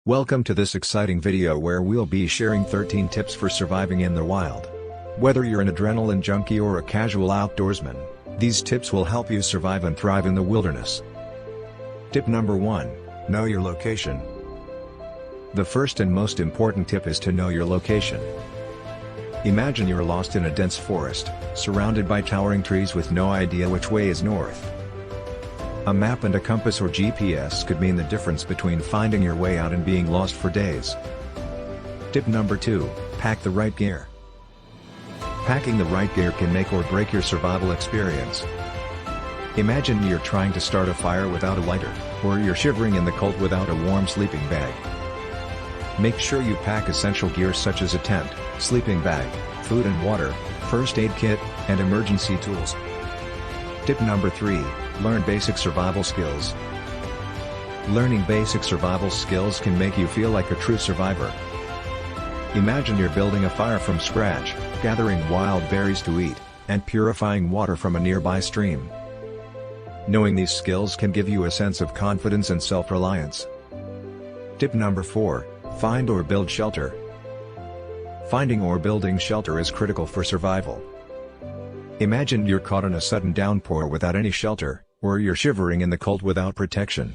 Welcome to this exciting video where we'll be sharing 13 tips for surviving in the wild. Whether you're an adrenaline junkie or a casual outdoorsman, these tips will help you survive and thrive in the wilderness. Tip number 1. Know your location. The first and most important tip is to know your location. Imagine you're lost in a dense forest, surrounded by towering trees with no idea which way is north. A map and a compass or GPS could mean the difference between finding your way out and being lost for days. Tip number 2. Pack the right gear. Packing the right gear can make or break your survival experience. Imagine you're trying to start a fire without a lighter, or you're shivering in the cold without a warm sleeping bag. Make sure you pack essential gear such as a tent, sleeping bag, food and water, first aid kit, and emergency tools. Tip number 3. Learn basic survival skills. Learning basic survival skills can make you feel like a true survivor. Imagine you're building a fire from scratch, gathering wild berries to eat, and purifying water from a nearby stream. Knowing these skills can give you a sense of confidence and self-reliance. Tip number 4. Find or build shelter. Finding or building shelter is critical for survival. Imagine you're caught in a sudden downpour without any shelter, or you're shivering in the cold without protection.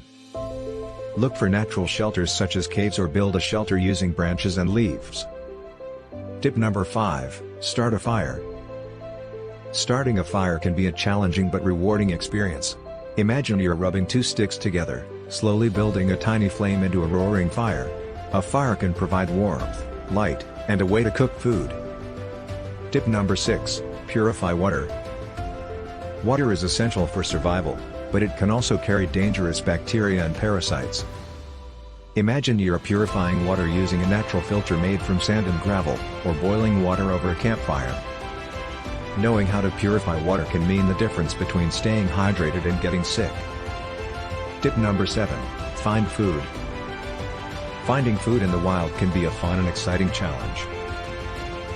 Look for natural shelters such as caves or build a shelter using branches and leaves. Tip number 5. Start a fire. Starting a fire can be a challenging but rewarding experience. Imagine you're rubbing two sticks together, slowly building a tiny flame into a roaring fire. A fire can provide warmth, light, and a way to cook food. Tip number 6. Purify water. Water is essential for survival, but it can also carry dangerous bacteria and parasites. Imagine you're purifying water using a natural filter made from sand and gravel, or boiling water over a campfire. Knowing how to purify water can mean the difference between staying hydrated and getting sick. Tip number 7. Find food. Finding food in the wild can be a fun and exciting challenge.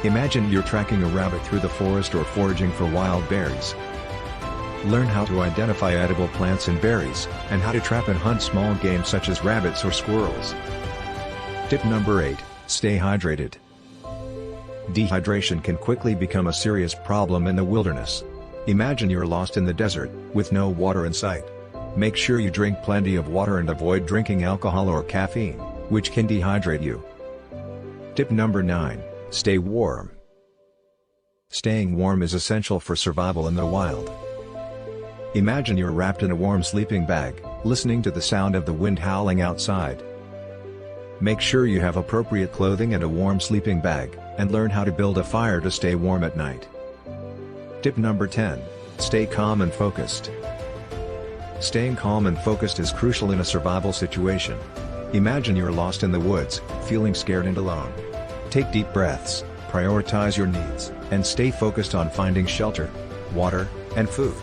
Imagine you're tracking a rabbit through the forest or foraging for wild berries. Learn how to identify edible plants and berries, and how to trap and hunt small game such as rabbits or squirrels. Tip number 8. Stay hydrated. Dehydration can quickly become a serious problem in the wilderness. Imagine you're lost in the desert, with no water in sight. Make sure you drink plenty of water and avoid drinking alcohol or caffeine, which can dehydrate you. Tip number 9. Stay warm. Staying warm is essential for survival in the wild. Imagine you're wrapped in a warm sleeping bag, listening to the sound of the wind howling outside. Make sure you have appropriate clothing and a warm sleeping bag, and learn how to build a fire to stay warm at night. Tip number 10. Stay calm and focused. Staying calm and focused is crucial in a survival situation. Imagine you're lost in the woods, feeling scared and alone. Take deep breaths, prioritize your needs, and stay focused on finding shelter, water, and food.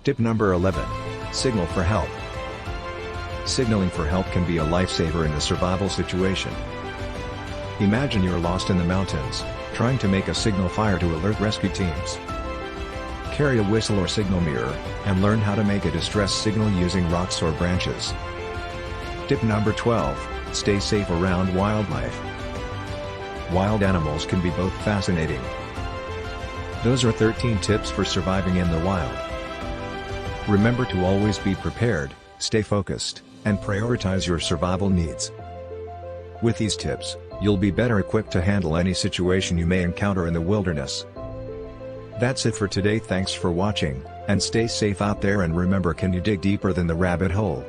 Tip number 11. Signal for help. Signaling for help can be a lifesaver in a survival situation. Imagine you're lost in the mountains, trying to make a signal fire to alert rescue teams. Carry a whistle or signal mirror, and learn how to make a distress signal using rocks or branches. Tip number 12. Stay safe around wildlife. Wild animals can be both fascinating. Those are 13 tips for surviving in the wild. Remember to always be prepared, stay focused, and prioritize your survival needs. With these tips, you'll be better equipped to handle any situation you may encounter in the wilderness. That's it for today. Thanks for watching, and stay safe out there, and remember, can you dig deeper than the rabbit hole?